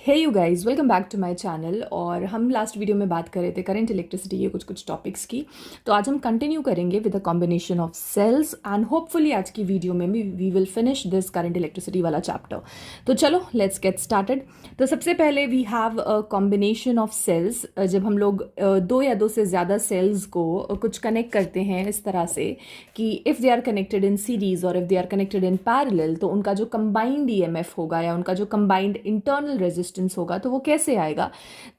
Hey you guys, welcome back to my channel. और हम last video में बात कर रहे थे करंट इलेक्ट्रिसिटी के कुछ टॉपिक्स की। तो आज हम कंटिन्यू करेंगे with a combination of cells and hopefully आज की वीडियो में भी we will finish this current electricity वाला चैप्टर। तो चलो लेट्स गेट स्टार्टेड। तो सबसे पहले we have a combination of cells. जब हम लोग दो या दो से ज़्यादा सेल्स को कुछ कनेक्ट करते हैं इस तरह से कि if they are connected in series और if they are connected in parallel, तो उनका जो कंबाइंड ईएमएफ होगा या उनका जो कंबाइंड इंटरनल रेजिस्टेंस होगा तो वो कैसे आएगा,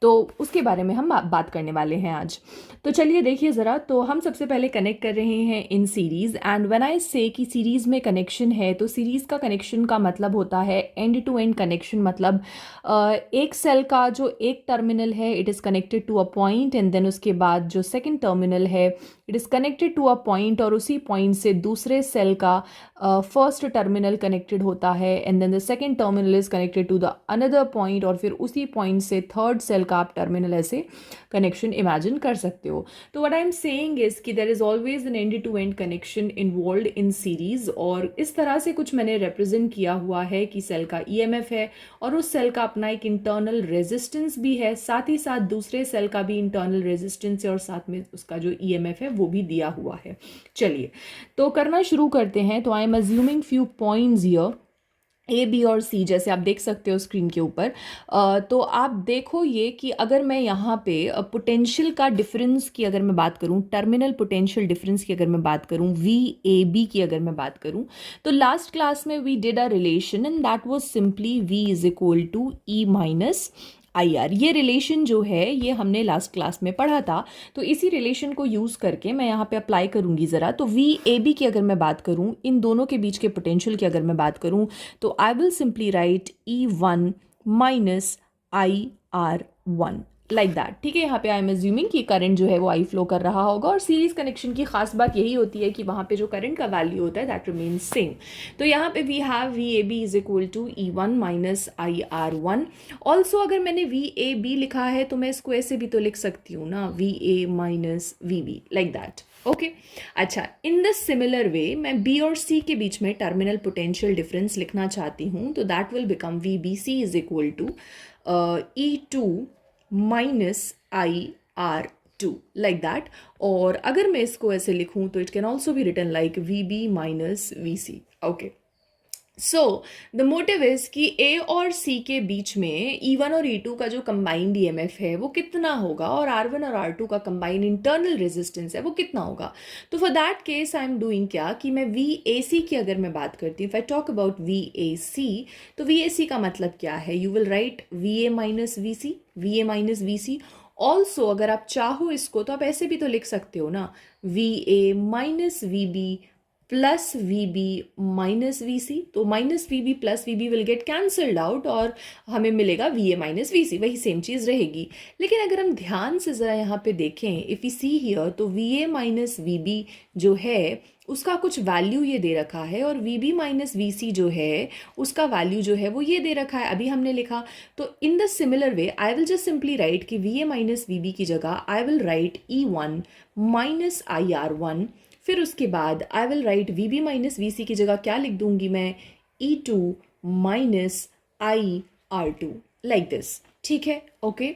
तो उसके बारे में हम बात करने वाले हैं आज। तो चलिए देखिए ज़रा। तो हम सबसे पहले कनेक्ट कर रहे हैं इन सीरीज़, एंड व्हेन आई से कि सीरीज़ में कनेक्शन है तो सीरीज़ का कनेक्शन का मतलब होता है एंड टू एंड कनेक्शन। मतलब एक सेल का जो एक टर्मिनल है it is connected to a point, and then उसके बाद जो सेकंड टर्मिनल है it is connected to a point, और उसी पॉइंट से दूसरे सेल का फर्स्ट टर्मिनल कनेक्टेड होता है, and then the second terminal is connected to the another point, और फिर उसी पॉइंट से थर्ड सेल का आप टर्मिनल ऐसे कनेक्शन इमेजिन कर सकते हो। तो what I am saying is कि there is always an end to end connection involved in series, और इस तरह से कुछ मैंने रिप्रेजेंट किया हुआ है कि सेल का ईएमएफ है और उस सेल का अपना एक इंटरनल रेजिस्टेंस भी है, साथ ही साथ दूसरे सेल का भी इंटरनल रेजिस्टेंस है, और साथ में उसका जो ईएमएफ है वो भी दिया हुआ है। चलिए तो करना शुरू करते हैं। तो I am assuming few points here A B और सी, जैसे आप देख सकते हो स्क्रीन के ऊपर। तो आप देखो ये कि अगर मैं यहाँ पे पोटेंशियल का डिफरेंस की अगर मैं बात करूँ, टर्मिनल पोटेंशियल डिफरेंस की अगर मैं बात करूँ, वी ए बी की अगर मैं बात करूँ, तो लास्ट क्लास में we did a relation and that was simply V is equal to E minus I R. ये रिलेशन जो है ये हमने लास्ट क्लास में पढ़ा था। तो इसी रिलेशन को यूज़ करके मैं यहाँ पे अप्लाई करूँगी ज़रा। तो वी ए बी की अगर मैं बात करूँ, इन दोनों के बीच के पोटेंशियल की अगर मैं बात करूँ, तो I will simply write E one minus I R one, like that. ठीक है, यहाँ पे आई एम अज्यूमिंग कि करंट जो है वो आई फ्लो कर रहा होगा, और सीरीज कनेक्शन की खास बात यही होती है कि वहाँ पे जो करंट का वैल्यू होता है दैट रिमेन्स सेम। तो यहाँ पे we have V A B is equal to E one minus I R one. Also अगर मैंने वी ए बी लिखा है तो मैं इसको ऐसे भी तो लिख सकती हूँ ना, V A minus V B, like that. Okay अच्छा, इन द सिमिलर वे मैं बी और सी के बीच में टर्मिनल पोटेंशियल डिफरेंस लिखना चाहती हूँ, तो that will become V B C is equal to E two minus I R two, like that. और अगर मैं इसको ऐसे लिखूं तो it can also be written like V B minus V C. Okay, so the motive is कि A और सी के बीच में ई वन और ई टू का जो कंबाइंड ईएमएफ है वो कितना होगा, और आर वन और आर टू का कंबाइंड इंटरनल रेजिस्टेंस है वो कितना होगा। तो for that case I am doing क्या कि मैं वी ए सी की अगर मैं बात करती हूँ, if I talk about V A C, तो वी ए सी का मतलब क्या है, you will write V A minus V C, V A minus V C. Also अगर आप चाहो इसको तो आप ऐसे भी तो लिख सकते हो ना, V A minus V B plus V B minus V C. तो minus V B plus V B will get cancelled out और हमें मिलेगा V A minus V C, वही सेम चीज़ रहेगी। लेकिन अगर हम ध्यान से ज़रा यहाँ पे देखें, इफ़ यू सी हियर, तो V A minus V B जो है उसका कुछ वैल्यू ये दे रखा है, और वी बी माइनस वी सी जो है उसका वैल्यू जो है वो ये दे रखा है, अभी हमने लिखा। तो in the similar way I will just simply write कि V A minus V B की जगह I will write E one minus I R one. फिर उसके बाद I will write V B minus V C की जगह क्या लिख दूंगी मैं, E two minus I R two, like this. ठीक है, ओके।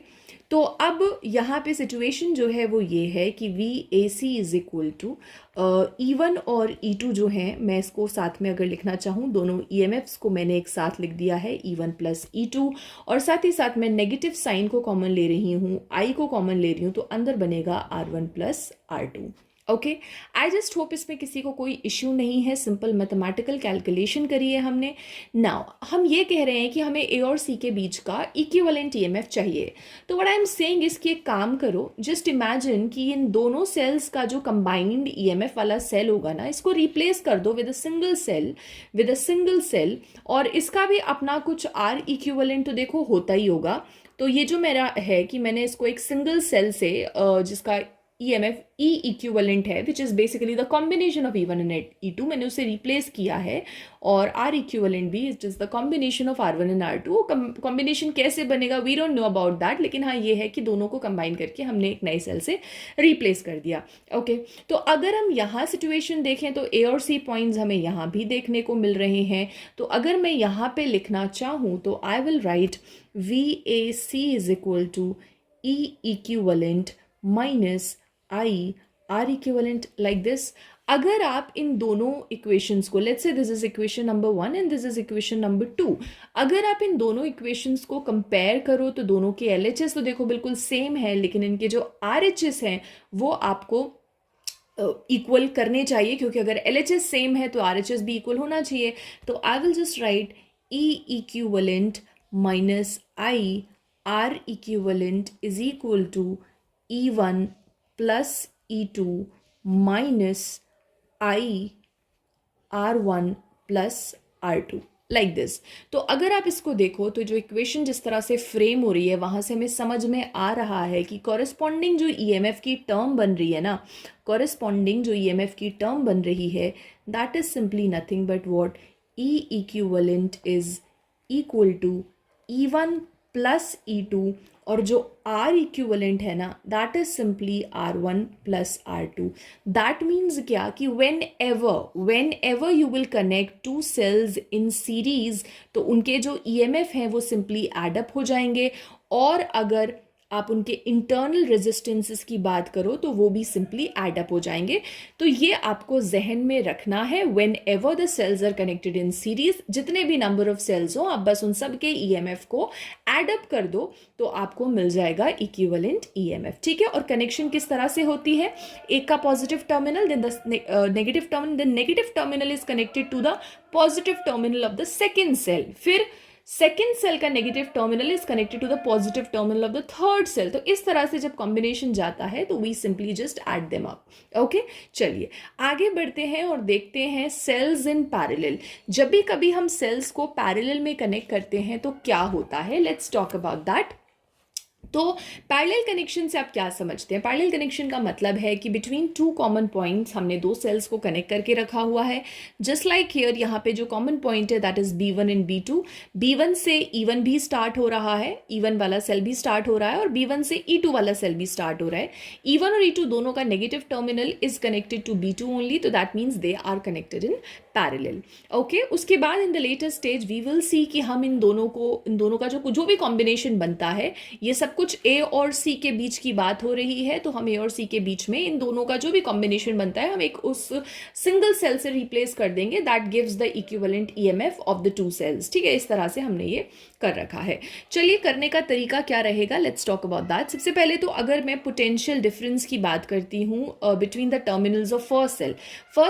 तो अब यहाँ पे सिचुएशन जो है वो ये है कि V A C is equal to E one और ई टू जो है, मैं इसको साथ में अगर लिखना चाहूँ, दोनों ई एम एफ्स को मैंने एक साथ लिख दिया है, E one plus E two, और साथ ही साथ मैं नेगेटिव साइन को कॉमन ले रही हूँ, आई को कॉमन ले रही हूँ, तो अंदर बनेगा R one plus R two. Okay, I just hope इसमें किसी को कोई इश्यू नहीं है, सिंपल मैथमेटिकल कैलकुलेशन करी है हमने। नाउ हम ये कह रहे हैं कि हमें ए और सी के बीच का इक्विवेलेंट ईएमएफ चाहिए। तो व्हाट आई एम सेइंग इसकी एक काम करो, जस्ट इमेजिन कि इन दोनों सेल्स का जो कंबाइंड ईएमएफ वाला सेल होगा ना, इसको रिप्लेस कर दो with a single cell, with a single cell, और इसका भी अपना कुछ आर इक्विवेलेंट तो देखो होता ही होगा। तो ये जो मेरा है कि मैंने इसको एक सिंगल सेल से जिसका EMF E इक्विवेलेंट है which is basically the combination of E1 and E2, मैंने उसे रिप्लेस किया है, और R इक्विवेलेंट भी it is the combination of R1 and R2। Combination कैसे बनेगा we don't know about that, लेकिन हाँ ये है कि दोनों को कंबाइन करके हमने एक नई सेल से रिप्लेस कर दिया। ओके तो अगर हम यहाँ सिचुएशन देखें तो A और C पॉइंट्स हमें यहाँ भी देखने को मिल रहे हैं। तो अगर मैं यहाँ पे लिखना चाहूँ तो I will write VAC is equal to E equivalent minus I R equivalent like this. अगर आप इन दोनों इक्वेशंस को, let's say this is equation number 1 and this is equation number 2, अगर आप इन दोनों इक्वेशंस को कंपेयर करो तो दोनों के LHS तो देखो बिल्कुल सेम है, लेकिन इनके जो RHS हैं वो आपको इक्वल करने चाहिए, क्योंकि अगर LHS सेम है तो RHS भी इक्वल होना चाहिए। तो I will just write E equivalent minus I R equivalent is equal to E1 plus E2 minus I R1 plus R2 like this. तो अगर आप इसको देखो तो जो इक्वेशन जिस तरह से फ्रेम हो रही है वहाँ से हमें समझ में आ रहा है कि कॉरेस्पॉन्डिंग जो EMF की टर्म बन रही है ना, कॉरेस्पॉन्डिंग जो EMF की टर्म बन रही है that is simply nothing but what E equivalent is equal to E1 plus E2, और जो R इक्विवेलेंट है ना that is simply R1 plus R2। That means क्या कि whenever you will connect two cells in series तो उनके जो EMF हैं वो सिंपली एडअप हो जाएंगे, और अगर आप उनके इंटरनल रेजिस्टेंसेस की बात करो तो वो भी सिंपली एडअप हो जाएंगे। तो ये आपको जहन में रखना है whenever the cells are connected in series, जितने भी नंबर ऑफ सेल्स हो आप बस उन सब के EMF को एडअप कर दो तो आपको मिल जाएगा इक्विवेलेंट EMF। ठीक है, और कनेक्शन किस तरह से होती है, एक का positive terminal then the negative terminal, then negative terminal is connected to the positive terminal of the second cell, फिर सेकेंड सेल का negative terminal is connected to the positive terminal of the third cell. तो इस तरह से जब combination जाता है तो we simply just add them up. Okay चलिए आगे बढ़ते हैं और देखते हैं सेल्स इन पैरेलल। जब भी कभी हम सेल्स को पैरेलल में कनेक्ट करते हैं तो क्या होता है, लेट्स टॉक अबाउट दैट। तो पैरेलल कनेक्शन से आप क्या समझते हैं, पैरेलल कनेक्शन का मतलब है कि बिटवीन टू कॉमन पॉइंट्स हमने दो सेल्स को कनेक्ट करके रखा हुआ है। जस्ट लाइक हियर यहाँ पे जो कॉमन पॉइंट है that is B1 and B2। B1 से E1 भी स्टार्ट हो रहा है, E1 वाला सेल भी स्टार्ट हो रहा है, और B1 से E2 वाला सेल भी स्टार्ट हो रहा है। E1 और E2 दोनों का negative terminal is connected to B2 only, तो that means they are connected in parallel. Okay उसके बाद in the later stage we will see कि हम इन दोनों का जो भी कॉम्बिनेशन बनता है, ये सब कुछ A और C के बीच की बात हो रही है, तो हम A और C के बीच में इन दोनों का जो भी कॉम्बिनेशन बनता है हम एक उस सिंगल सेल से रिप्लेस कर देंगे, that gives the equivalent EMF of the two cells. ठीक है, इस तरह से हमने ये कर रखा है। चलिए करने का तरीका क्या रहेगा, लेट्स टॉक अबाउट दैट। सबसे पहले तो अगर मैं पोटेंशियल डिफरेंस की बात करती हूँ between the terminals of first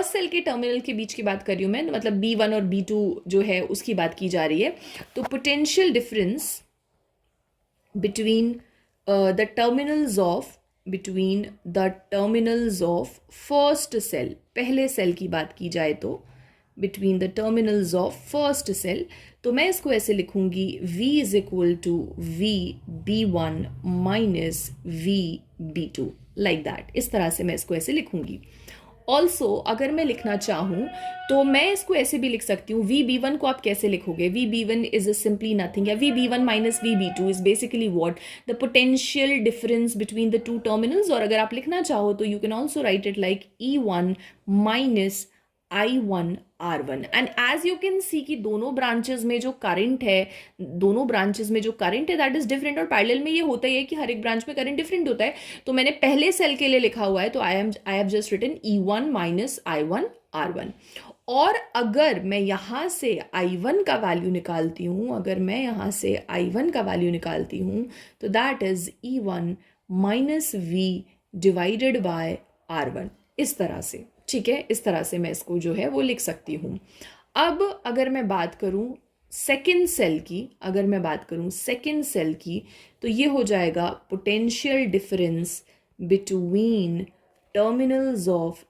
cell के टर्मिनल के बीच की बात कर रही हूँ मैं, मतलब B1 और B2 जो है उसकी बात की जा रही है। तो potential difference between the terminals of first cell, पहले सेल की बात की जाए तो between the terminals of first cell, तो मैं इसको ऐसे लिखूंगी V is equal to VB1 minus VB2 like that। इस तरह से मैं इसको ऐसे लिखूंगी। ऑल्सो अगर मैं लिखना चाहूँ तो मैं इसको ऐसे भी लिख सकती हूँ। VB1 को आप कैसे लिखोगे, VB1 इज सिंपली नथिंग, या VB1 minus VB2 is basically what the potential difference between the two terminals. और अगर आप लिखना चाहो तो you can also write it like E1 minus I1 R1। And as you can see कि दोनों branches में जो करंट है दैट इज डिफरेंट, और पैरेलल में ये होता ही है कि हर एक ब्रांच में करंट डिफरेंट होता है। तो मैंने पहले सेल के लिए लिखा हुआ है तो I have just written E1 minus I1 R1। और अगर मैं यहाँ से I1 का वैल्यू निकालती हूँ, तो that is E1 minus V divided by R1, इस तरह से। ठीक है, इस तरह से मैं इसको जो है वो लिख सकती हूँ। अब अगर मैं बात करूँ सेकेंड सेल की तो ये हो जाएगा potential difference between terminals of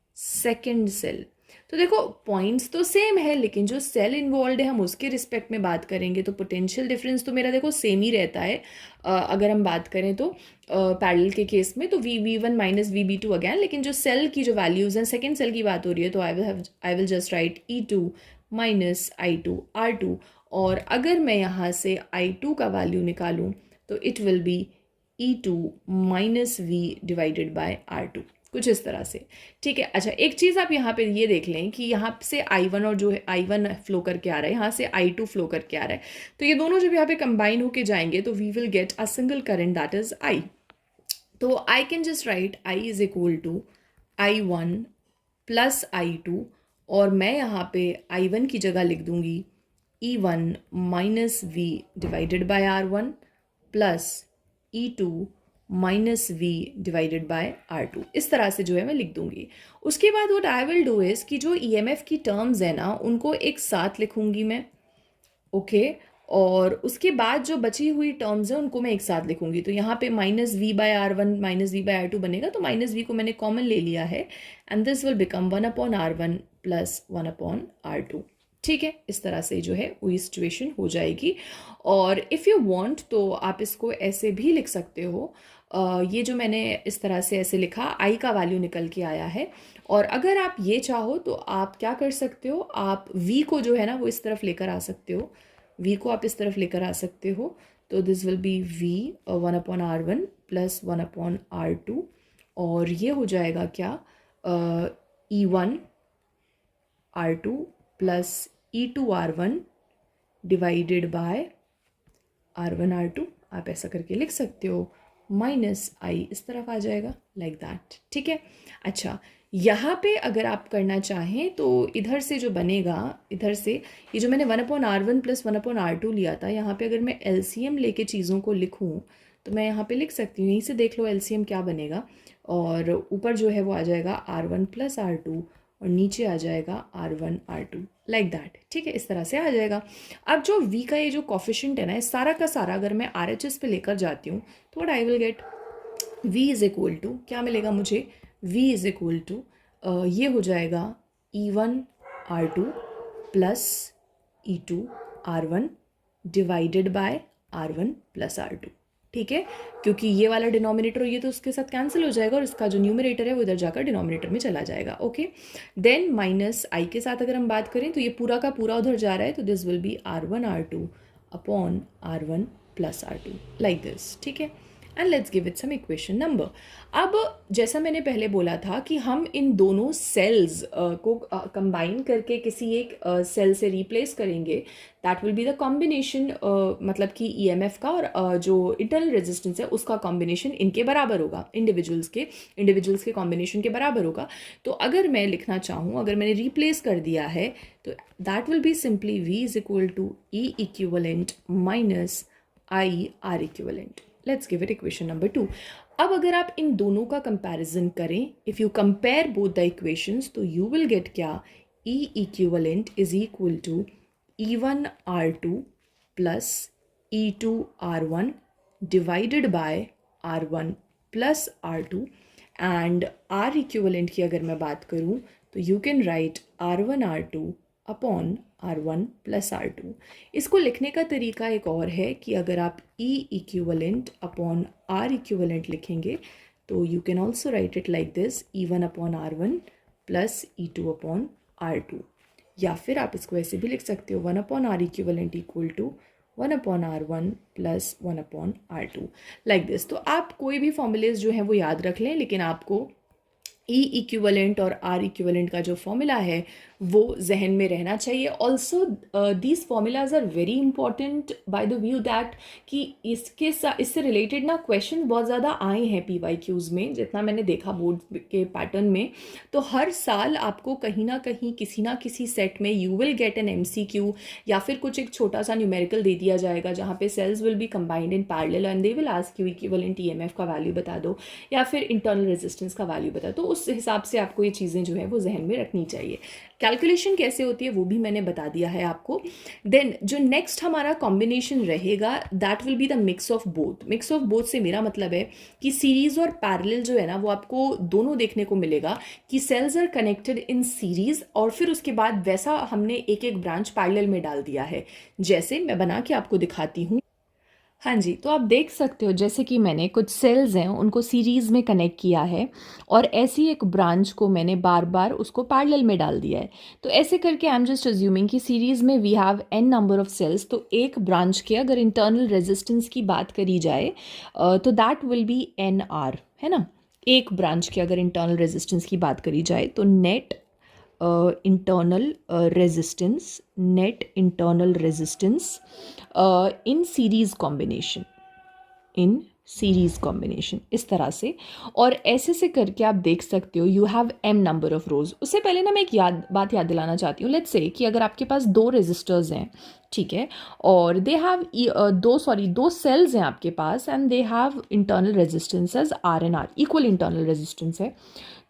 second cell, तो देखो पॉइंट्स तो सेम है, लेकिन जो सेल इन्वॉल्व है हम उसके रिस्पेक्ट में बात करेंगे तो पोटेंशियल डिफरेंस तो मेरा देखो सेम ही रहता है। अगर हम बात करें तो पैरेलल के केस में तो V1 माइनस VB2 अगैन, लेकिन जो सेल की जो वैल्यूज़ हैं सेकेंड सेल की बात हो रही है तो I will just right E2 minus I2 R2। और अगर मैं यहाँ से I2 का वैल्यू निकालूँ तो it will B E2 minus V divided by R2, कुछ इस तरह से। ठीक है। अच्छा, एक चीज़ आप यहाँ पे ये देख लें कि यहाँ से I1 और जो है I1 फ्लो करके आ रहा है, यहाँ से I2 फ्लो करके आ रहा है, तो ये दोनों जब यहाँ पे कंबाइन होके जाएंगे तो we will get a single current that is I। तो I can just write I is equal to I1 plus I2, और मैं यहाँ पे I1 की जगह लिख दूंगी E1 minus V divided by R1 plus E2 minus V divided by R2। इस तरह से जो है मैं लिख दूंगी। उसके बाद what I will do is कि जो EMF की टर्म्स है ना उनको एक साथ लिखूंगी मैं, ओके। और उसके बाद जो बची हुई टर्म्स हैं उनको मैं एक साथ लिखूंगी। तो यहाँ पे minus V by R1 minus V by R2 बनेगा, तो माइनस V को मैंने कॉमन ले लिया है and this will become 1/R1 plus 1/R2। ठीक है, इस तरह से जो है वही सिचुएशन हो जाएगी। और इफ़ यू वांट तो आप इसको ऐसे भी लिख सकते हो। ये जो मैंने इस तरह से ऐसे लिखा, I का वैल्यू निकल के आया है। और अगर आप ये चाहो तो आप क्या कर सकते हो, आप V को जो है ना वो इस तरफ लेकर आ सकते हो, V को आप इस तरफ लेकर आ सकते हो। तो this will B V 1/R1 plus 1/R2, और ये हो जाएगा क्या E1 R2 plus E2 R1 divided by R1 R2, आप ऐसा करके लिख सकते हो, माइनस I इस तरफ आ जाएगा लाइक दैट। ठीक है। अच्छा, यहाँ पे अगर आप करना चाहें तो इधर से जो बनेगा, इधर से ये जो मैंने 1/R1 प्लस 1/R2 लिया था, यहाँ पे अगर मैं LCM लेके चीज़ों को लिखूँ तो मैं यहाँ पे लिख सकती हूँ, यहीं से देख लो LCM क्या बनेगा। और ऊपर जो है वो आ जाएगा R1 प्लस R2 और नीचे आ जाएगा R1 R2 लाइक दैट। ठीक है, इस तरह से आ जाएगा। अब जो V का ये जो कॉफिशेंट है ना, इस सारा का सारा अगर मैं RHS पे लेकर जाती हूँ तो what I will get, V is equal to क्या मिलेगा मुझे, V इज इक्वल टू ये हो जाएगा E1 R2 plus E2 R1 divided by R1 plus R2। ठीक है, क्योंकि ये वाला डिनोमिनेटर ये तो उसके साथ कैंसिल हो जाएगा और इसका जो न्यूमरेटर है वो इधर जाकर डिनोमिनेटर में चला जाएगा। ओके, देन माइनस I के साथ अगर हम बात करें तो ये पूरा का पूरा उधर जा रहा है, तो this will be R1 R2 upon R1 plus R2 like this. ठीक है, and let's give it some equation number. अब जैसा मैंने पहले बोला था कि हम इन दोनों सेल्स को कंबाइन करके किसी एक सेल से रिप्लेस करेंगे, that will be the combination, मतलब कि EMF का और जो इंटरनल रेजिस्टेंस है उसका कॉम्बिनेशन इनके बराबर होगा, इंडिविजुअल्स के कॉम्बिनेशन के बराबर होगा। तो अगर मैं लिखना चाहूँ, अगर मैंने रिप्लेस कर दिया है तो that will be simply V is equal to E equivalent minus I R equivalent. Let's give it equation number 2। अब अगर आप इन दोनों का कंपैरिजन करें, if you compare both the equations तो यू विल गेट क्या, E equivalent is equal to E1 R2 plus E2 R1 divided by R1 plus R2, and R equivalent की अगर मैं बात करूं तो you can right R1 R2 upon R1 plus R2। इसको लिखने का तरीका एक और है कि अगर आप E equivalent upon R equivalent लिखेंगे तो you can also write it like this, E1 upon R1 plus E2 upon R2, या फिर आप इसको ऐसे भी लिख सकते हो 1 upon R equivalent equal to 1 upon R1 plus 1 upon R2 like this. तो आप कोई भी फॉर्मूलेज जो हैं वो याद रख लें, लेकिन आपको E इक्विवेलेंट और R इक्विवेलेंट का जो फॉर्मूला है वो जहन में रहना चाहिए। Also these formulas are very important by the view that कि इससे रिलेटेड ना क्वेश्चन बहुत ज़्यादा आए हैं PYQs में, जितना मैंने देखा बोर्ड के पैटर्न में। तो हर साल आपको कहीं ना कहीं किसी ना किसी सेट में you will get an MCQ, या फिर कुछ एक छोटा सा न्यूमेरिकल दे दिया जाएगा जहाँ पे cells will be combined in parallel and they will ask you equivalent EMF का वैल्यू बता दो या फिर इंटरनल रेजिस्टेंस का वैल्यू बता दो। उस हिसाब से आपको ये चीज़ें जो है वो जहन में रखनी चाहिए। कैलकुलेशन कैसे होती है वो भी मैंने बता दिया है आपको। देन जो नेक्स्ट हमारा कॉम्बिनेशन रहेगा that will be the mix of both. Mix of both से मेरा मतलब है कि सीरीज और पैरेलल जो है ना वो आपको दोनों देखने को मिलेगा कि cells are connected in series और फिर उसके बाद वैसा हमने एक एक ब्रांच पैरेलल में डाल दिया है। जैसे मैं बना के आपको दिखाती हूँ। हाँ जी, तो आप देख सकते हो जैसे कि मैंने कुछ सेल्स हैं उनको सीरीज़ में कनेक्ट किया है और ऐसी एक ब्रांच को मैंने बार बार उसको पैरेलल में डाल दिया है। तो ऐसे करके आई एम जस्ट अज्यूमिंग कि सीरीज़ में we have n number of cells, तो एक ब्रांच के अगर इंटरनल रेजिस्टेंस की बात करी जाए तो that will be n r, है ना। एक ब्रांच के अगर इंटरनल रेजिस्टेंस की बात करी जाए तो internal net internal resistance in series combination इस तरह से। और ऐसे से करके आप देख सकते हो you have m number of rows. उससे पहले ना मैं एक बात याद दिलाना चाहती हूँ। लेट्स से कि अगर आपके पास दो रेजिस्टर्स हैं, ठीक है, और दे हैव दो सेल्स हैं आपके पास and they have internal resistances R and R, equal internal resistance है।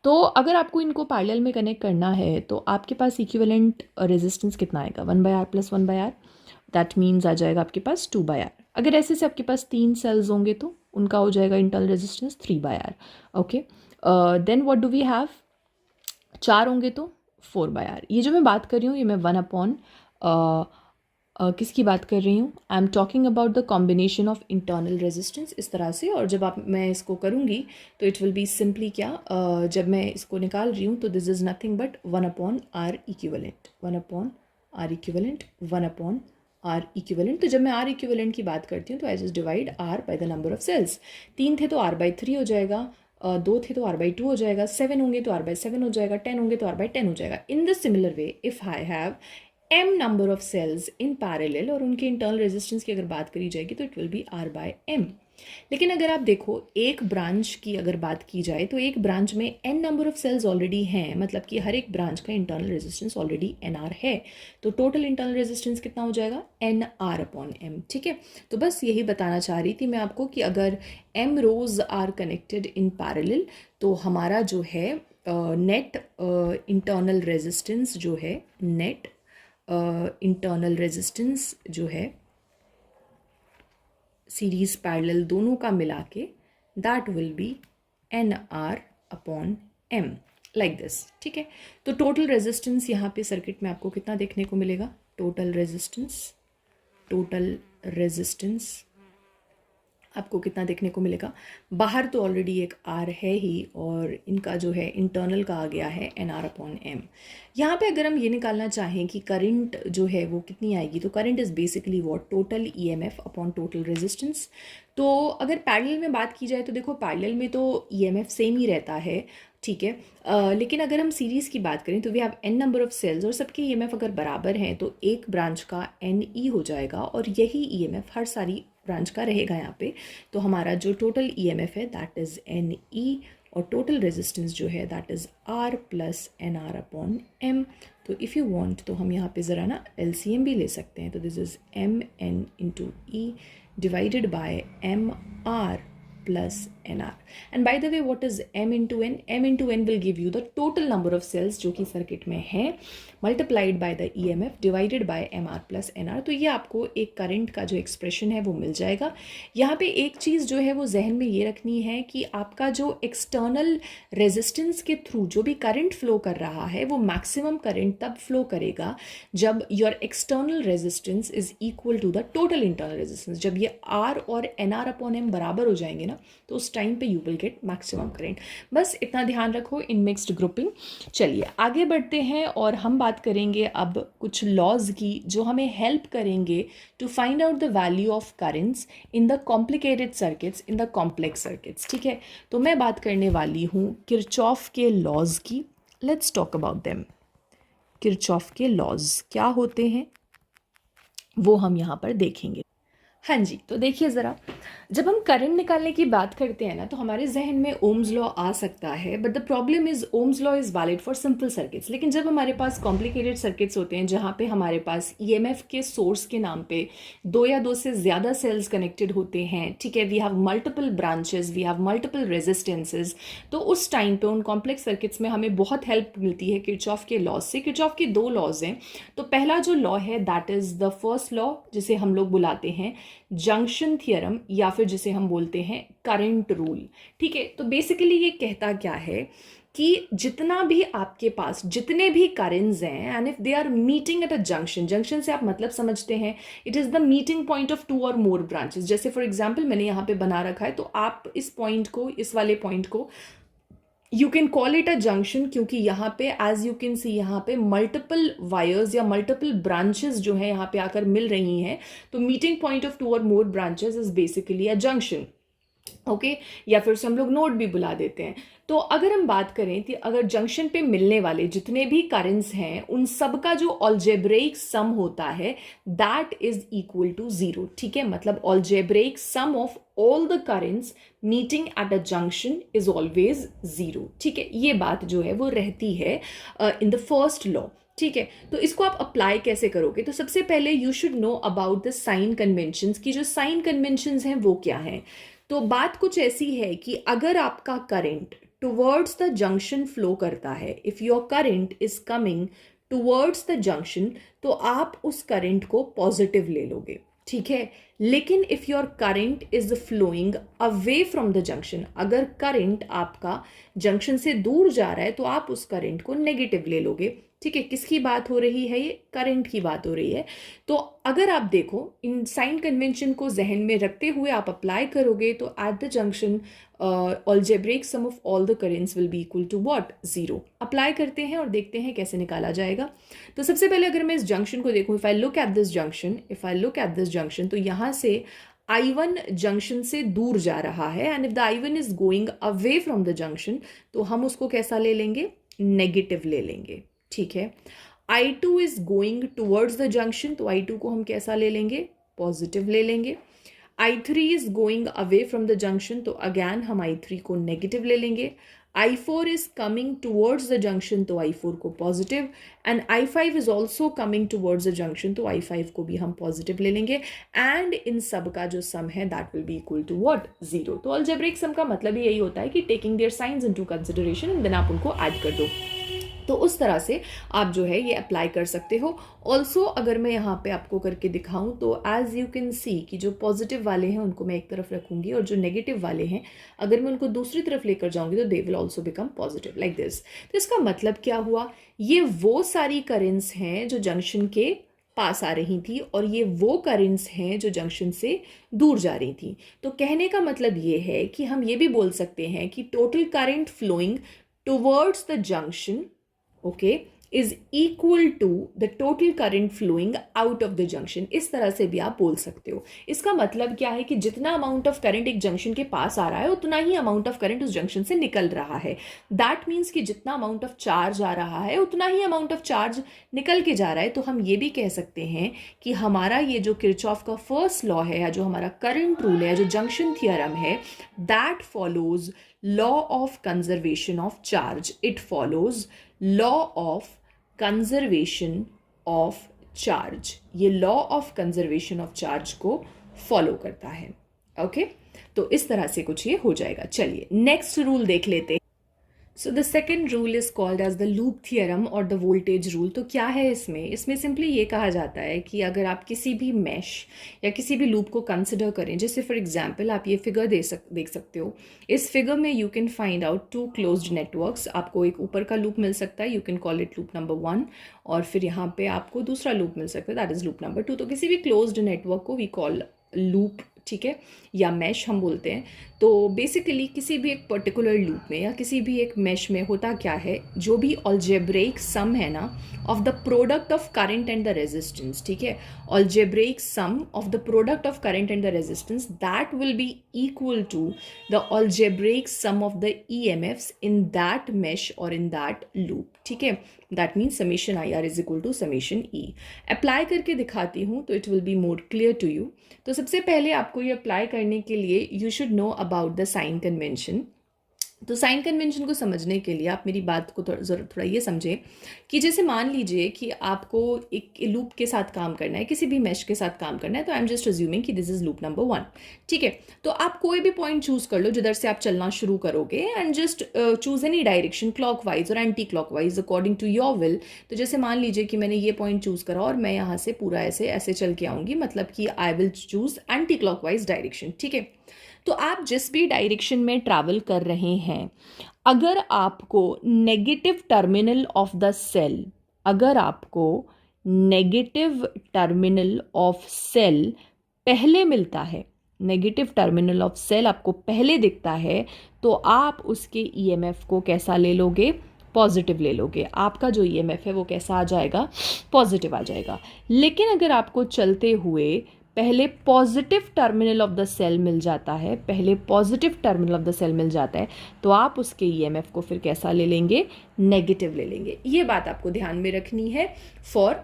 तो अगर आपको इनको पैरेलल में कनेक्ट करना है तो आपके पास इक्विवेलेंट रेजिस्टेंस कितना आएगा, 1/r + 1/r, दैट मीन्स आ जाएगा आपके पास 2/r। अगर ऐसे से आपके पास 3 सेल्स होंगे तो उनका हो जाएगा internal resistance 3/r। Okay, then what do we have, 4 होंगे तो 4/r। ये जो मैं बात कर रही हूँ ये मैं 1/, किसकी बात कर रही हूँ, I am talking about the combination of internal resistance इस तरह से। और जब मैं इसको करूँगी तो इट विल बी सिंपली क्या, जब मैं इसको निकाल रही हूँ तो this is nothing but 1/r equivalent, 1/r equivalent, 1/r equivalent. तो जब मैं r इक्विवेलेंट की बात करती हूँ तो I just divide r by the number of cells. 3 थे तो r/3 हो जाएगा, 2 थे तो r/2 हो जाएगा, 7 होंगे तो r/7 हो जाएगा, 10 होंगे तो r/10 हो जाएगा। In the similar way if I have m number of cells in parallel और उनके इंटरनल रेजिस्टेंस की अगर बात करी जाएगी तो इट विल बी r/m। लेकिन अगर आप देखो एक ब्रांच की अगर बात की जाए तो एक ब्रांच में n number of cells already हैं, मतलब कि हर एक ब्रांच का इंटरनल रेजिस्टेंस ऑलरेडी nr है। तो टोटल इंटरनल रेजिस्टेंस कितना हो जाएगा, nr/m। ठीक है, तो बस यही बताना चाह रही थी मैं आपको कि अगर m rows are connected in parallel तो हमारा जो है नेट इंटरनल रेजिस्टेंस जो है, नेट इंटरनल रेजिस्टेंस जो है सीरीज पैरेलल दोनों का मिला के that will B nr/m like this. ठीक है, तो टोटल रेजिस्टेंस यहाँ पे सर्किट में आपको कितना देखने को मिलेगा, टोटल रेजिस्टेंस आपको कितना देखने को मिलेगा। बाहर तो ऑलरेडी एक r है ही और इनका जो है इंटरनल का आ गया है nr/m। यहाँ पे अगर हम ये निकालना चाहें कि करंट जो है वो कितनी आएगी तो current is basically what, total EMF upon total resistance. तो अगर पैरेलल में बात की जाए तो देखो पैरेलल में तो ईएमएफ सेम ही रहता है, ठीक है, लेकिन अगर हम सीरीज़ की बात करें तो we have n number of cells और सबके ईएमएफ अगर बराबर हैं तो एक ब्रांच का NE हो जाएगा और यही ईएमएफ हर सारी ब्रांच का रहेगा यहाँ पे। तो हमारा जो टोटल ईएमएफ है दैट इज़ NE और टोटल रेजिस्टेंस जो है दैट इज़ R + nr/m। तो इफ़ यू वांट तो हम यहाँ पे ज़रा ना LCM भी ले सकते हैं। तो this is mn × E divided by mr + nr। And by the way what is m × n, m × n will give you the total number of cells जो कि सर्किट में है multiplied by the EMF divided by mr + nr। तो ये आपको एक current का जो एक्सप्रेशन है वो मिल जाएगा। यहाँ पे एक चीज़ जो है वो जहन में ये रखनी है कि आपका जो एक्सटर्नल रेजिस्टेंस के थ्रू जो भी करंट फ्लो कर रहा है वो मैक्सिमम करंट तब फ्लो करेगा जब your external resistance is equal to the total internal resistance. जब ये r और nr/m बराबर हो जाएंगे ना तो उस टाइम पे you will get maximum current. बस इतना ध्यान रखो इन मिक्स्ड ग्रुपिंग। चलिए आगे बढ़ते हैं और हम बात करेंगे अब कुछ लॉज की जो हमें हेल्प करेंगे to find out the value of currents in the complicated circuits, in the complex circuits. ठीक है, तो मैं बात करने वाली हूँ किरचॉफ के लॉज की। Let's talk about them. Kirchhoff के लॉज क्या होते हैं वो हम यहाँ पर देखेंगे। हाँ जी, तो देखिए ज़रा, जब हम करंट निकालने की बात करते हैं ना, तो हमारे ज़हन में ओम्स लॉ आ सकता है, but the problem is Ohm's law is valid for simple circuits. लेकिन जब हमारे पास कॉम्प्लिकेटेड सर्किट्स होते हैं, जहाँ पे हमारे पास ईएमएफ के सोर्स के नाम पे दो या दो से ज़्यादा सेल्स कनेक्टेड होते हैं, ठीक है, we have multiple branches, we have multiple resistances, तो उस टाइम पे उन कॉम्प्लेक्स सर्किट्स में हमें बहुत हेल्प मिलती है किरचॉफ के लॉज से। किरचॉफ के दो लॉज हैं। तो पहला जो लॉ है that is the first law, जिसे हम लोग बुलाते हैं जंक्शन थियरम, या फिर जिसे हम बोलते हैं करंट रूल। ठीक है, तो बेसिकली ये कहता क्या है कि जितना भी आपके पास जितने भी करंट्स हैं, and if they are meeting at a junction, junction से आप मतलब समझते हैं, it is the meeting point of two or more branches. जैसे फॉर एग्जाम्पल मैंने यहाँ पे बना रखा है, तो आप इस पॉइंट को, इस वाले पॉइंट को you can call it a junction, क्योंकि यहाँ पे एज यू कैन सी यहाँ पे मल्टीपल वायर्स या मल्टीपल ब्रांचेस जो है यहाँ पे आकर मिल रही हैं। तो meeting point of two or more branches is basically a junction. Okay, या फिर से हम लोग नोड भी बुला देते हैं। तो अगर हम बात करें कि अगर जंक्शन पे मिलने वाले जितने भी करंट्स हैं, उन सब का जो ऑलजेब्रेक सम होता है that is equal to zero. ठीक है, मतलब algebraic sum of all the currents meeting at a junction is always zero. ठीक है, ये बात जो है वो रहती है इन द फर्स्ट लॉ। ठीक है, तो इसको आप अप्लाई कैसे करोगे? तो सबसे पहले you should know about the sign conventions की जो साइन कन्वेंशंस हैं वो क्या हैं। तो बात कुछ ऐसी है कि अगर आपका current towards the junction flow करता है, if your current is coming towards the junction, तो आप उस करंट को पॉजिटिव ले लोगे। ठीक है, लेकिन if your current is flowing away from the junction, अगर करंट आपका जंक्शन से दूर जा रहा है, तो आप उस करंट को नेगेटिव ले लोगे। ठीक है, किसकी बात हो रही है? ये करंट की बात हो रही है। तो अगर आप देखो, इन साइन कन्वेंशन को जहन में रखते हुए आप अप्लाई करोगे, तो at the junction algebraic sum of all the currents will be equal to what? Zero. Apply करते हैं और देखते हैं कैसे निकाला जाएगा। तो सबसे पहले अगर मैं इस जंक्शन को देखूं, if I look at this junction, तो यहाँ से I1 जंक्शन से दूर जा रहा है, and if the I1 is going away from the junction, तो हम उसको कैसा ले लेंगे? नेगेटिव ले लेंगे। ठीक है, I2 is going towards the junction, तो I2 को हम कैसा ले लेंगे? पॉजिटिव ले लेंगे। I3 is going away from the junction, तो अगैन हम I3 को नेगेटिव ले लेंगे। I4 is coming towards the junction, तो I4 को positive, and I5 is also coming towards the junction, तो I5 को भी हम पॉजिटिव ले लेंगे। एंड इन सब का जो सम है that will be equal to what? Zero. तो अलजेब्रिक सम का मतलब ही यही होता है कि taking their signs into consideration and then आप उनको ऐड कर दो। तो उस तरह से आप जो है ये अप्लाई कर सकते हो। ऑल्सो अगर मैं यहाँ पे आपको करके दिखाऊं, तो एज यू कैन सी कि जो पॉजिटिव वाले हैं उनको मैं एक तरफ रखूंगी, और जो नेगेटिव वाले हैं अगर मैं उनको दूसरी तरफ लेकर जाऊंगी, तो they will also become positive like this. तो इसका मतलब क्या हुआ? ये वो सारी करेंट्स हैं जो जंक्शन के पास आ रही थी, और ये वो करेंट्स हैं जो जंक्शन से दूर जा रही थी। तो कहने का मतलब ये है कि हम ये भी बोल सकते हैं कि total current flowing towards the junction, okay, is equal to the total current flowing out of the junction। इस तरह से भी आप बोल सकते हो। इसका मतलब क्या है कि जितना अमाउंट ऑफ करंट एक जंक्शन के पास आ रहा है, उतना ही अमाउंट ऑफ करंट उस जंक्शन से निकल रहा है। दैट मीन्स कि जितना अमाउंट ऑफ चार्ज आ रहा है, उतना ही अमाउंट ऑफ चार्ज निकल के जा रहा है। तो हम ये भी कह सकते हैं कि हमारा ये जो किरचॉफ का फर्स्ट लॉ है, या जो हमारा करंट रूल है, जो जंक्शन थियरम है, that follows law of conservation of charge. It follows law of conservation of charge. ये law of conservation of charge को फॉलो करता है। ओके, तो इस तरह से कुछ ये हो जाएगा। चलिए नेक्स्ट रूल देख लेते हैं। So the second rule is called as the loop theorem or the voltage rule. तो क्या है इसमें सिंपली ये कहा जाता है कि अगर आप किसी भी मैश या किसी भी लूप को कंसिडर करें, जैसे फॉर एग्जांपल आप ये फिगर देख सकते हो। इस फिगर में you can find out two closed networks. आपको एक ऊपर का लूप मिल सकता है, you can call it loop number 1, और फिर यहाँ पे आपको दूसरा लूप मिल सकता है, दैट इज लूप नंबर 2। तो किसी भी क्लोज्ड नेटवर्क को वी कॉल लूप, ठीक है, या मैश हम बोलते हैं। तो बेसिकली किसी भी एक पर्टिकुलर लूप में या किसी भी एक मैश में होता क्या है, जो भी ऑलजेब्रेक सम है ना of the product of current and the resistance, ठीक है, algebraic sum of the product of current and the resistance, that will be equal to the algebraic sum of the EMFs in that mesh or in that loop. ठीक है, that means summation I R is equal to summation E. Apply करके दिखाती हूँ तो it will be more clear to you. तो सबसे पहले आपको ये अप्लाई करने के लिए you should know about the sign convention. तो साइन कन्वेंशन को समझने के लिए आप मेरी बात को थोड़ा ये समझें कि जैसे मान लीजिए कि आपको एक लूप के साथ काम करना है, किसी भी मैश के साथ काम करना है, तो आई एम जस्ट अज्यूमिंग कि दिस इज लूप नंबर 1, ठीक है। तो आप कोई भी पॉइंट चूज कर लो जिधर से आप चलना शुरू करोगे and just choose any direction, clockwise or anticlockwise according to your will. तो जैसे मान लीजिए कि मैंने ये पॉइंट चूज करा और मैं यहाँ से पूरा ऐसे ऐसे चल के आऊँगी, मतलब कि I will choose anti clockwise direction, ठीक है। तो आप जिस भी डायरेक्शन में ट्रैवल कर रहे हैं, अगर आपको negative terminal of the cell, अगर आपको नेगेटिव टर्मिनल ऑफ सेल पहले मिलता है, नेगेटिव टर्मिनल ऑफ सेल आपको पहले दिखता है, तो आप उसके ईएमएफ को कैसा ले लोगे? पॉजिटिव ले लोगे। आपका जो ईएमएफ है वो कैसा आ जाएगा? पॉजिटिव आ जाएगा। लेकिन अगर आपको चलते हुए पहले positive terminal of the cell मिल जाता है, पहले positive terminal of the cell मिल जाता है, तो आप उसके ईएमएफ को फिर कैसा ले लेंगे? नेगेटिव ले लेंगे। ये बात आपको ध्यान में रखनी है फॉर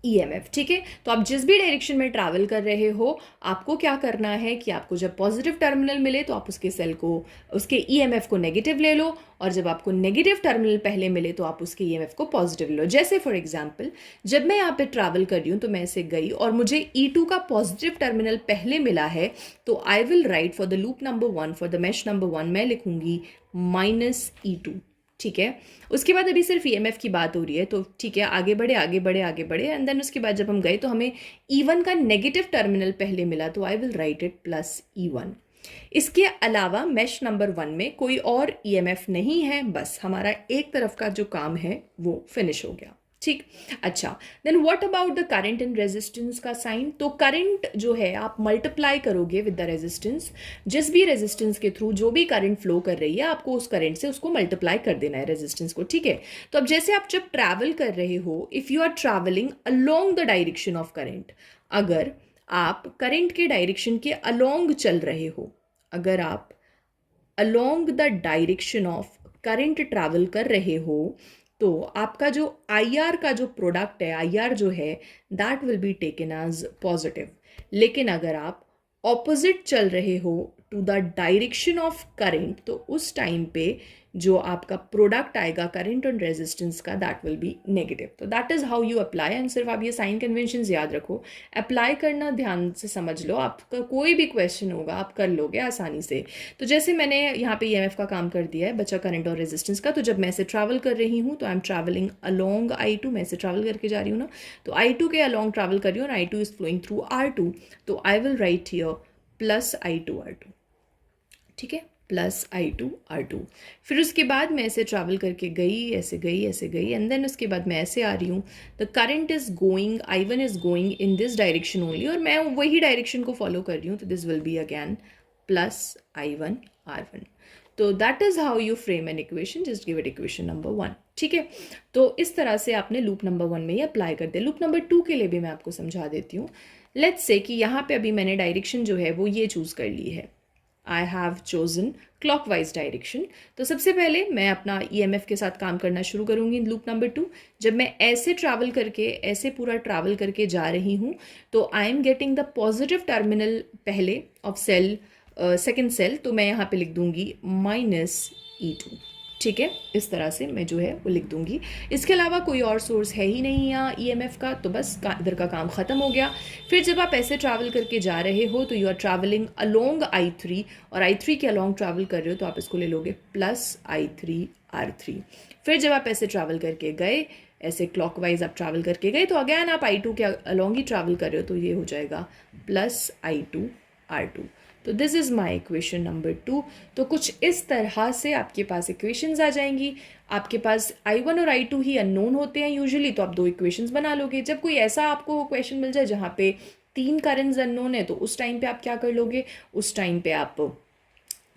ईएमएफ, ठीक है। तो आप जिस भी डायरेक्शन में ट्रैवल कर रहे हो, आपको क्या करना है कि आपको जब पॉजिटिव टर्मिनल मिले तो आप उसके सेल को, उसके ईएमएफ को नेगेटिव ले लो, और जब आपको नेगेटिव टर्मिनल पहले मिले तो आप उसके ईएमएफ को पॉजिटिव ले लो। जैसे फॉर एग्जांपल, जब मैं यहाँ पे ट्रैवल कर रही हूँ तो मैं ऐसे गई और मुझे E2 का पॉजिटिव टर्मिनल पहले मिला है, तो I will right for the loop number 1, for the mash number 1 मैं लिखूंगी -E2, ठीक है। उसके बाद अभी सिर्फ ईएमएफ की बात हो रही है, तो ठीक है, आगे बढ़े आगे बढ़े आगे बढ़े, एंड देन उसके बाद जब हम गए तो हमें E1 का नेगेटिव टर्मिनल पहले मिला, तो I will right it +E1। इसके अलावा मैश नंबर 1 में कोई और ईएमएफ नहीं है, बस हमारा एक तरफ का जो काम है वो फिनिश हो गया, ठीक। अच्छा, then what about the current and resistance का साइन? तो करंट जो है आप मल्टीप्लाई करोगे विद द रेजिस्टेंस। जिस भी रेजिस्टेंस के थ्रू जो भी करंट फ्लो कर रही है, आपको उस करंट से उसको मल्टीप्लाई कर देना है, रेजिस्टेंस को, ठीक है। तो अब जैसे आप जब ट्रैवल कर रहे हो, if you are travelling along the direction of current, अगर आप करंट के डायरेक्शन के अलोंग चल रहे हो, अगर आप along the direction of current travel कर रहे हो, तो आपका जो IR का जो प्रोडक्ट है, IR जो है, that will be taken as positive. लेकिन अगर आप ऑपोजिट चल रहे हो to the direction of current, तो उस टाइम पे जो आपका प्रोडक्ट आएगा करंट और रेजिस्टेंस का, दैट विल बी नेगेटिव। तो that is how you apply, and सिर्फ आप ये साइन कन्वेंशन याद रखो, अप्लाई करना ध्यान से समझ लो, आपका कोई भी क्वेश्चन होगा आप कर लोगे आसानी से। तो जैसे मैंने यहाँ पे ईएमएफ का काम कर दिया है, बचा करंट और रेजिस्टेंस का। तो जब मैं ऐसे ट्रैवल कर रही हूँ तो I am travelling along I2, मैं ऐसे ट्रैवल करके जा रही हूँ ना, तो I2 के अलोंग ट्रैवल कर रही हूँ और I2 is flowing through R2, तो I will right here +I2 R2, ठीक है, +I2 R2। फिर उसके बाद मैं ऐसे ट्रैवल करके गई, ऐसे गई, ऐसे गई, एंड देन उसके बाद मैं ऐसे आ रही हूँ। The current is going, I1 is going in this direction only, और मैं वही डायरेक्शन को फॉलो कर रही हूँ, तो this will B again +I1 R1। तो that is how you frame an equation, just give it equation number 1, ठीक है। तो इस तरह से आपने लूप नंबर 1 में ही अप्लाई कर दिया। लूप नंबर 2 के लिए भी मैं आपको समझा देती हूँ। लेट्स से कि यहाँ पे अभी मैंने डायरेक्शन जो है वो ये चूज कर ली है, I have chosen clockwise direction. तो सबसे पहले मैं अपना ईएमएफ के साथ काम करना शुरू करूंगी इन लूप नंबर 2। जब मैं ऐसे ट्रैवल करके, ऐसे पूरा ट्रैवल करके जा रही हूँ, तो I am getting the positive terminal पहले ऑफ सेल, सेकेंड सेल, तो मैं यहाँ पे लिख दूंगी -E2, ठीक है। इस तरह से मैं जो है वो लिख दूंगी। इसके अलावा कोई और सोर्स है ही नहीं यहाँ ईएमएफ का, तो बस इधर का काम ख़त्म हो गया। फिर जब आप ऐसे ट्रैवल करके जा रहे हो तो you are travelling along I3, और I3 के अलोंग ट्रैवल कर रहे हो तो आप इसको ले लोगे +I3 R3। फिर जब आप ऐसे ट्रैवल करके गए, ऐसे क्लॉकवाइज आप ट्रैवल करके गए, तो अगैन आप I2 के अलोंग ही ट्रैवल कर रहे हो, तो ये हो जाएगा +I2 R2। तो this is my equation number 2। तो कुछ इस तरह से आपके पास इक्वेशंस आ जाएंगी। आपके पास I1 और I2 ही अननोन होते हैं यूजुअली, तो आप 2 इक्वेशंस बना लोगे। जब कोई ऐसा आपको क्वेश्चन मिल जाए जहाँ पे 3 करंट्स अननोन है, तो उस टाइम पे आप क्या कर लोगे? उस टाइम पे आप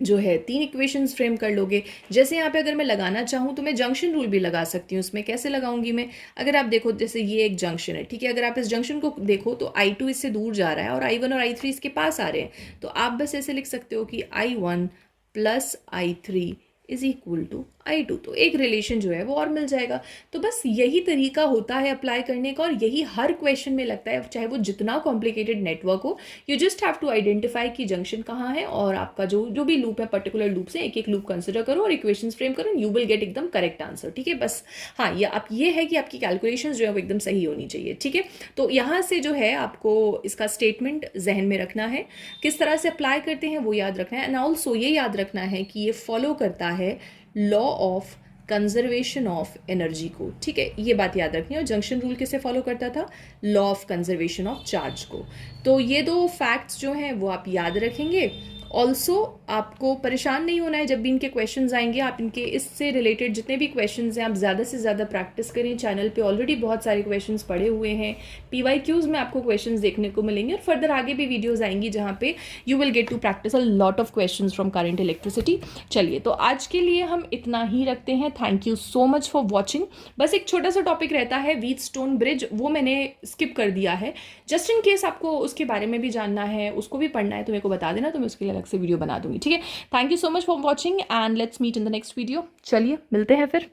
जो है 3 इक्वेशंस फ्रेम कर लोगे। जैसे यहाँ पे अगर मैं लगाना चाहूँ तो मैं जंक्शन रूल भी लगा सकती हूँ। उसमें कैसे लगाऊंगी मैं? अगर आप देखो, जैसे ये एक जंक्शन है, ठीक है, अगर आप इस जंक्शन को देखो तो I2 इससे दूर जा रहा है और I1 और I3 इसके पास आ रहे हैं, तो आप बस ऐसे लिख सकते हो कि I1 + I3 is equal to I2, तो एक रिलेशन जो है वो और मिल जाएगा। तो बस यही तरीका होता है अप्लाई करने का, और यही हर क्वेश्चन में लगता है, चाहे वो जितना कॉम्प्लिकेटेड नेटवर्क हो। You just have to identify कि जंक्शन कहाँ है, और आपका जो जो भी लूप है, पर्टिकुलर लूप से एक एक लूप कंसिडर करो और इक्वेशंस फ्रेम करो, यू विल गेट एकदम करेक्ट आंसर। ठीक है, बस हाँ, ये है कि आपकी कैलकुलेशन जो है वो एकदम सही होनी चाहिए। ठीक है, तो यहाँ से जो है आपको इसका स्टेटमेंट जहन में रखना है, किस तरह से अप्लाई करते हैं वो याद रखना है, एंड ऑल्सो ये याद रखना है कि ये फॉलो करता है law of conservation of energy को। ठीक है, ये बात याद रखनी है। और जंक्शन रूल किसे फॉलो करता था? Law of conservation of charge को। तो ये दो फैक्ट्स जो हैं वो आप याद रखेंगे। ऑल्सो आपको परेशान नहीं होना है जब भी इनके क्वेश्चंस आएंगे। आप इनके इससे रिलेटेड जितने भी क्वेश्चंस हैं आप ज़्यादा से ज़्यादा प्रैक्टिस करें। चैनल पे ऑलरेडी बहुत सारे क्वेश्चंस पड़े हुए हैं, PYQs में आपको क्वेश्चंस देखने को मिलेंगे, और फर्दर आगे भी वीडियोस आएंगी जहाँ पे you will get to practise a lot of questions from current electricity. चलिए, तो आज के लिए हम इतना ही रखते हैं। Thank you so much for watching. बस एक छोटा सा टॉपिक रहता है व्हीटस्टोन ब्रिज, वो मैंने स्किप कर दिया है। जस्ट इन केस आपको उसके बारे में भी जानना है, उसको भी पढ़ना है, तो मेरे को बता देना, तो मैं उसके लिए अलग से वीडियो बना दूंगी। ठीक है, thank you so much for watching and let's meet in the next video. चलिए, मिलते हैं फिर।